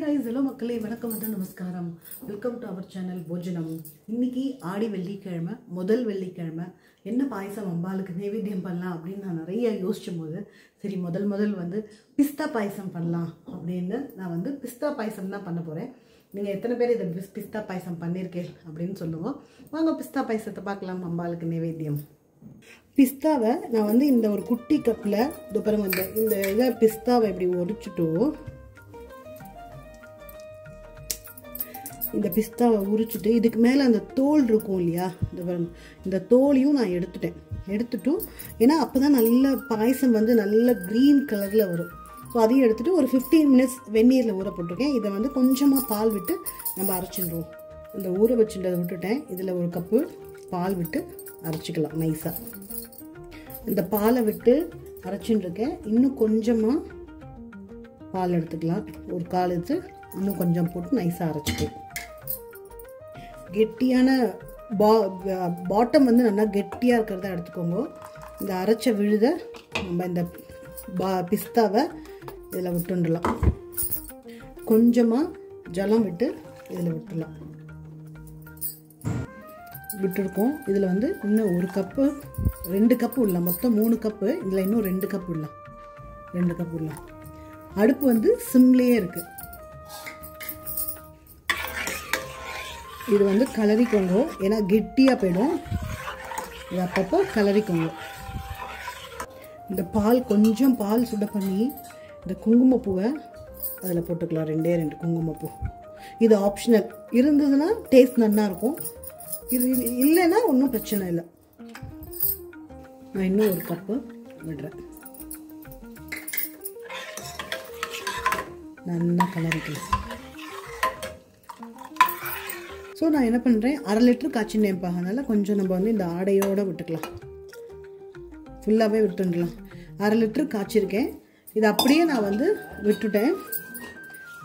guys, hello மக்களே, வணக்கம் மற்றும் நமஸ்காரம். வெல்கம் டு அவர் சேனல் போஜனம். இன்னைக்கு ஆடி வெள்ளிக்கிழமை, முதல் வெள்ளிக்கிழமை. என்ன பாயசம் அம்பாளுக்கு நைவேத்தியம் பண்ணலாம் அப்படின்னு நான் நிறைய யோசிச்சும்போது, சரி முதல் வந்து பிஸ்தா பாயசம் பண்ணலாம் அப்படின்னு நான் வந்து பிஸ்தா பாயசம் தான் பண்ண போகிறேன். நீங்கள் எத்தனை பேர் இதை பிஸ்தா பாயசம் பண்ணியிருக்கேன் அப்படின்னு சொல்லுவோம். வாங்க பிஸ்தா பாயசத்தை பார்க்கலாம். அம்பாளுக்கு நைவேத்தியம் பிஸ்தாவை நான் வந்து இந்த ஒரு குட்டி கப்பில் இது பாருங்க, இந்த இதை பிஸ்தாவை இப்படி ஒடிச்சுட்டு இந்த பிஸ்தாவை உரிச்சுட்டு இதுக்கு மேலே அந்த தோல் இருக்கும் இல்லையா, இந்த தோலையும் நான் எடுத்துட்டு ஏன்னா அப்போ தான் நல்ல பாயசம் வந்து நல்ல க்ரீன் கலரில் வரும். ஸோ அதையும் எடுத்துகிட்டு ஒரு 15 minutes வெந்நீரில் ஊற போட்டிருக்கேன். இதை வந்து கொஞ்சமாக பால் விட்டு நம்ம அரைச்சிடுவோம். இந்த ஊற வச்சுட்டதை விட்டுட்டேன். இதில் ஒரு கப்பு பால் விட்டு அரைச்சிக்கலாம் நைஸாக. இந்த பாலை விட்டு அரைச்சின்னு இன்னும் கொஞ்சமாக பால் எடுத்துக்கலாம். ஒரு கால் எடுத்து இன்னும் கொஞ்சம் போட்டு நைஸாக அரைச்சிக்கலாம். கெட்டியான பாட்டம் வந்து நல்லா கெட்டியாக இருக்கிறத எடுத்துக்கோங்க. இந்த அரைச்ச விழுதை நம்ம இந்த பிஸ்தாவை இதில் விட்டுடலாம். கொஞ்சமாக ஜலம் விட்டு இதில் விட்டுருக்கோம். இதில் வந்து இன்னும் ஒரு கப்பு 2 கப்பு விடலாம். மொத்தம் 3 கப்பு. இதில் இன்னும் 2 கப்பு விடலாம். 2 கப்பு விடலாம். அடுப்பு வந்து சிம்லேயே இருக்குது. இது வந்து கலரிக்கோங்க, ஏன்னா கெட்டியாக போயிடும். இது அப்பப்போ கலரிக்கோங்க. இந்த பால் கொஞ்சம் பால் சுட பண்ணி இந்த குங்குமப்பூவை அதில் போட்டுக்கலாம். 2 குங்குமப்பூ. இது ஆப்ஷனல். இருந்ததுன்னா டேஸ்ட் நல்லா இருக்கும். இது இல்லைன்னா ஒன்றும் பிரச்சனை இல்லை. நான் இன்னும் ஒரு கப்பு விடுறேன். நல்லா கலரிக்கலாம். ஸோ நான் என்ன பண்ணுறேன், 1/2 லிட்டர் காய்ச்சினேன்ப்பா. அதனால் கொஞ்சம் நம்ம வந்து இந்த ஆடையோடு விட்டுக்கலாம். ஃபுல்லாகவே விட்டுடலாம். 1/2 லிட்டர் காய்ச்சிருக்கேன். இது அப்படியே நான் வந்து விட்டுட்டேன்.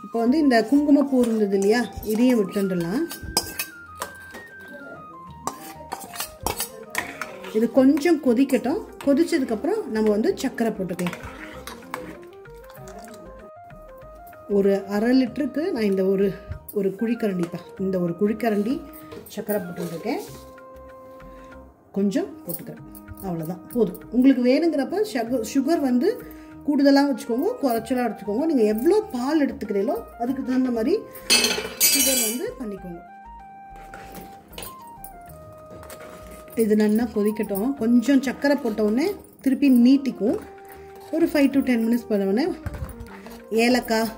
இப்போ வந்து இந்த குங்குமப்பூ இருந்தது இல்லையா, இதையும் விட்டுடலாம். இது கொஞ்சம் கொதிக்கட்டும். கொதிச்சதுக்கப்புறம் நம்ம வந்து சர்க்கரை போட்டுக்கலாம். ஒரு 1/2 லிட்டருக்கு நான் இந்த ஒரு குழிக்கரண்டிப்பா, இந்த ஒரு குழிக்கரண்டி சர்க்கரை போட்டுருக்கேன். கொஞ்சம் போட்டுக்கிறேன், அவ்வளோதான், போதும். உங்களுக்கு வேணுங்கிறப்ப சுகர் வந்து கூடுதலாக வச்சுக்கோங்க, குறைச்சலாக எடுத்துக்கோங்க. நீங்கள் எவ்வளோ பால் எடுத்துக்கிறீங்களோ அதுக்கு தகுந்த மாதிரி சுகர் வந்து பண்ணிக்கோங்க. இது நல்லா கொதிக்கட்டும். கொஞ்சம் சர்க்கரை போட்டவுடனே திருப்பி நீட்டிக்கும். ஒரு 5 to 10 minutes போனவுடனே ஏலக்காய்,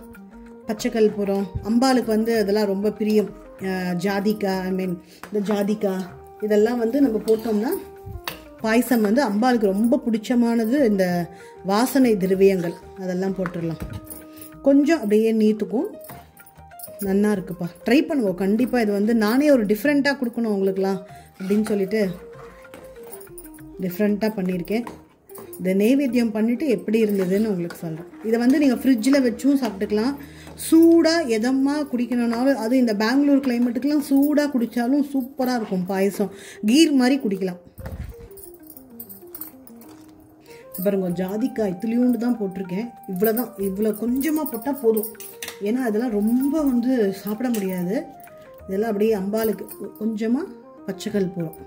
பச்சைக்கற்பூரம், அம்பாளுக்கு வந்து அதெல்லாம் ரொம்ப பிரியம். ஜாதிக்காய், இந்த ஜாதிக்காய் இதெல்லாம் வந்து நம்ம போட்டோம்னா பாயசம் வந்து அம்பாளுக்கு ரொம்ப பிடிச்சமானது. இந்த வாசனை திரவியங்கள் அதெல்லாம் போட்டுடலாம். கொஞ்சம் அப்படியே நீத்துக்கும். நல்லா இருக்குப்பா, ட்ரை பண்ணுவோம் கண்டிப்பாக. இது வந்து நானே ஒரு டிஃப்ரெண்ட்டாக கொடுக்கணும் உங்களுக்குலாம் அப்படின்னு சொல்லிட்டு டிஃப்ரெண்ட்டாக பண்ணியிருக்கேன். இந்த நைவேத்தியம் பண்ணிவிட்டு எப்படி இருந்ததுன்னு உங்களுக்கு சொல்கிறேன். இதை வந்து நீங்கள் ஃப்ரிட்ஜில் வச்சும் சாப்பிட்டுக்கலாம். சூடாக எதமாக குடிக்கணுன்னாலும், அது இந்த பெங்களூர் கிளைமேட்டுக்கெலாம் சூடாக குடித்தாலும் சூப்பராக இருக்கும் பாயசம். கீர் மாதிரி குடிக்கலாம். பாருங்க, ஜாதிக்காய் இத்துளியூண்டு தான் போட்டிருக்கேன். இவ்வளோதான், இவ்வளோ கொஞ்சமாக போட்டால் போதும். ஏன்னா அதெல்லாம் ரொம்ப வந்து சாப்பிட முடியாது. இதெல்லாம் அப்படியே அம்பாளுக்கு கொஞ்சமாக பச்சைக்கற்பூரம்,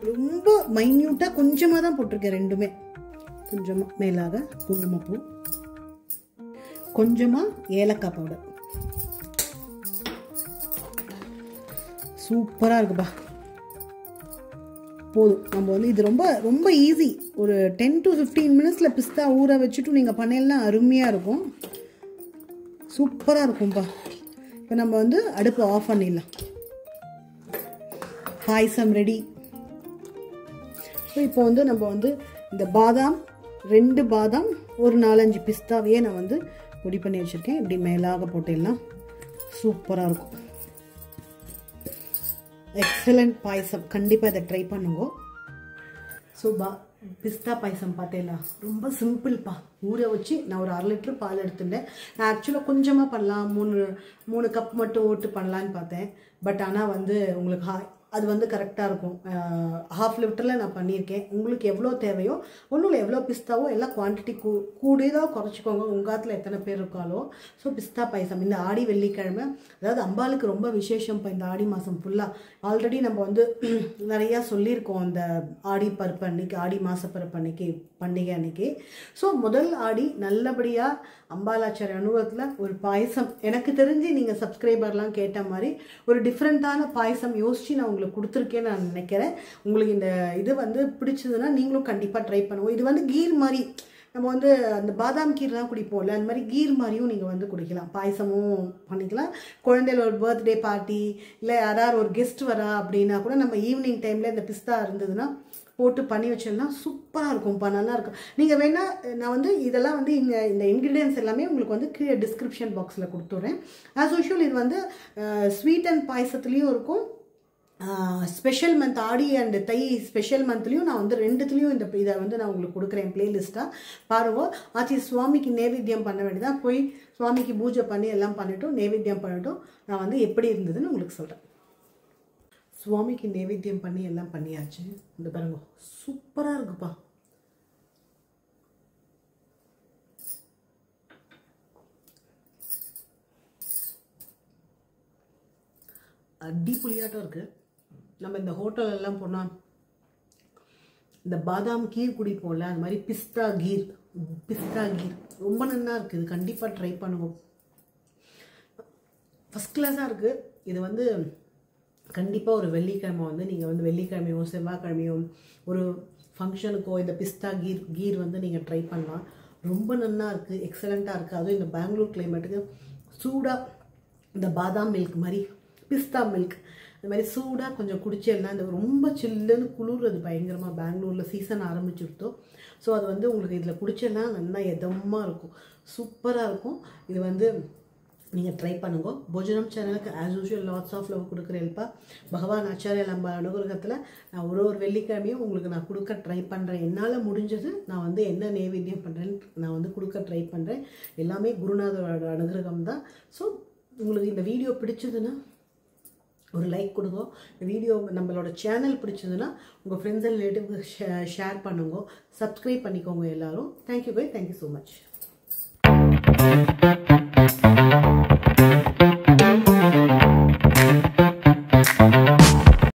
ரொம்ப மைன்யூட்டாக கொஞ்சமாக தான் போட்டிருக்கேன். ரெண்டுமே கொஞ்சமாக. மேலாக குங்குமப்பூ, கொஞ்சமாக ஏலக்காய் பவுடர். சூப்பராக இருக்குப்பா, போதும். நம்ம வந்து இது ரொம்ப ரொம்ப ஈஸி. ஒரு 10 to 15 minutesல பிஸ்தா ஊற வச்சுட்டு நீங்கள் பண்ணலாம், அருமையாக இருக்கும். சூப்பராக இருக்கும்பா. இப்போ நம்ம வந்து அடுப்பு ஆஃப் பண்ணிடலாம். பாயசம் ரெடி. இப்போ வந்து நம்ம வந்து இந்த பாதாம், 2 பாதாம், ஒரு 4-5 பிஸ்தாவையே நான் வந்து பொடி பண்ணி வச்சுருக்கேன். இப்படி மேலாக போட்டுடலாம். சூப்பராக இருக்கும். எக்ஸலண்ட் பாயசம். கண்டிப்பாக இதை ட்ரை பண்ணுங்க. ஸோ பிஸ்தா பாயசம் பார்த்தேங்களா, ரொம்ப சிம்பிள்ப்பா. ஊற வச்சு நான் ஒரு 1/2 லிட்டர் பால் எடுத்துட்டேன். நான் ஆக்சுவலாக கொஞ்சமாக பண்ணலாம், 3 கப் மட்டும் ஓட்டு பண்ணலான்னு பார்த்தேன். பட் ஆனால் வந்து உங்களுக்கு அது வந்து கரெக்டாக இருக்கும். 1/2 லிட்டரில் நான் பண்ணியிருக்கேன். உங்களுக்கு எவ்வளோ தேவையோ ஒன்றும் இல்லை, எவ்வளோ பிஸ்தாவோ எல்லாம் குவான்டிட்டி கூடியதாக குறைச்சிக்கோங்க. உங்கள் காலத்தில் எத்தனை பேர் இருக்காலோ. ஸோ பிஸ்தா பாயசம் இந்த ஆடி வெள்ளிக்கிழமை, அதாவது அம்பாளுக்கு ரொம்ப விசேஷம் இப்போ இந்த ஆடி மாதம் ஃபுல்லாக. ஆல்ரெடி நம்ம வந்து நிறையா சொல்லியிருக்கோம் அந்த ஆடி பருப்பு அன்னைக்கு, ஆடி மாத பருப்பு அன்னைக்கு, பண்டிகை அன்னைக்கு. ஸோ முதல் ஆடி நல்லபடியாக அம்பாலாச்சாரிய அனுபவத்தில் ஒரு பாயசம், எனக்கு தெரிஞ்சு நீங்கள் சப்ஸ்கிரைபர்லாம் கேட்ட மாதிரி ஒரு டிஃப்ரெண்ட்டான பாயசம் யோசித்து நான் உங்களுக்கு கொடுத்துருக்கேன்னு நான் நினைக்கிறேன். உங்களுக்கு இந்த இது வந்து பிடிச்சதுன்னா நீங்களும் கண்டிப்பாக ட்ரை பண்ணுவோம். இது வந்து கீர் மாதிரி, நம்ம வந்து அந்த பாதாம் கீர் தான் குடிப்போம்ல, அந்த மாதிரி கீர் மாதிரியும் நீங்கள் வந்து குடிக்கலாம், பாயசமும் பண்ணிக்கலாம். குழந்தைகள் ஒரு பர்த்டே பார்ட்டி இல்லை யாராவது ஒரு கெஸ்ட் வரா அப்படின்னா கூட நம்ம ஈவினிங் டைமில் இந்த பிஸ்தா இருந்ததுன்னா போட்டு பண்ணி வச்சோம்னா சூப்பராக இருக்கும்ப்பா, நல்லா இருக்கும். நீங்கள் வேணால் நான் வந்து இதெல்லாம் வந்து இந்த இன்க்ரீடியன்ஸ் எல்லாமே உங்களுக்கு வந்து கீழே டிஸ்கிரிப்ஷன் பாக்ஸில் கொடுத்துட்றேன். ஆஸ் யூஷுவல் இது வந்து ஸ்வீட் அண்ட் பாயசத்துலேயும் இருக்கும், special month Aadi and Thai special மந்த்லேயும் நான் வந்து ரெண்டுத்துலேயும் இதை வந்து நான் உங்களுக்கு கொடுக்குறேன் பிளேலிஸ்ட்டாக. பாருங்கள். ஆச்சு சுவாமிக்கு நைவேத்தியம் பண்ண வேண்டியதான், போய் சுவாமிக்கு பூஜை பண்ணி எல்லாம் பண்ணிவிட்டோம், நைவேத்தியம் பண்ணிட்டோம். நான் வந்து எப்படி இருந்ததுன்னு உங்களுக்கு சொல்கிறேன். சுவாமிக்கு நைவேத்தியம் பண்ணி எல்லாம் பண்ணியாச்சு. இந்த பாருங்க சூப்பராக இருக்குப்பா. அடிப்புளியாட்டம் இருக்குது. நம்ம இந்த ஹோட்டலெல்லாம் போனால் இந்த பாதாம் கீர் குடிப்போம்ல, அந்த மாதிரி பிஸ்தா கீர் ரொம்ப நல்லா இருக்குது. இது கண்டிப்பாக ட்ரை பண்ணுவோம். ஃபஸ்ட் கிளாஸாக இருக்குது. இது வந்து கண்டிப்பாக ஒரு வெள்ளிக்கிழமை வந்து நீங்கள் வந்து வெள்ளிக்கிழமையோ செவ்வாய்க்கிழமையோ ஒரு ஃபங்க்ஷனுக்கோ இந்த பிஸ்தா கீர் வந்து நீங்கள் ட்ரை பண்ணலாம். ரொம்ப நல்லா இருக்குது, எக்ஸலண்ட்டாக இருக்குது. அதுவும் இந்த பெங்களூர் கிளைமேட்டுக்கு சூடாக இந்த பாதாம் மில்க் மாதிரி பிஸ்தா மில்க் இந்த மாதிரி சூடாக கொஞ்சம் குடிச்சேன்னா இந்த ரொம்ப சில்லுன்னு குளிர்றது பயங்கரமாக பெங்களூரில் சீசன் ஆரம்பிச்சுருத்தோம். ஸோ அது வந்து உங்களுக்கு இதில் குடிச்சேன்னா நல்லா எதமாக இருக்கும், சூப்பராக இருக்கும். இது வந்து நீங்கள் ட்ரை பண்ணுங்க. போஜனம் சேனலுக்கு as usual lots of love கொடுக்குறேன்ப்பா. பகவான் ஆச்சாரிய நம்ம அனுகிரகத்தில் நான் ஒரு வெள்ளிக்கிழமையும் உங்களுக்கு நான் கொடுக்க ட்ரை பண்ணுறேன். என்னால் முடிஞ்சது நான் வந்து என்ன நைவேத்தியம் பண்ணுறேன்னு நான் வந்து கொடுக்க ட்ரை பண்ணுறேன். எல்லாமே குருநாதரோட அனுகிரகம் தான். ஸோ உங்களுக்கு இந்த வீடியோ பிடிச்சதுன்னா ஒரு லைக் கொடுங்க. இந்த வீடியோ நம்மளோட சேனல் பிடிச்சதுன்னா உங்கள் ஃப்ரெண்ட்ஸ் அண்ட் ரிலேட்டிவ்க்கு ஷேர் பண்ணுங்க, சப்ஸ்கிரைப் பண்ணிக்கோங்க எல்லாரும். Thank you bye, thank you so much.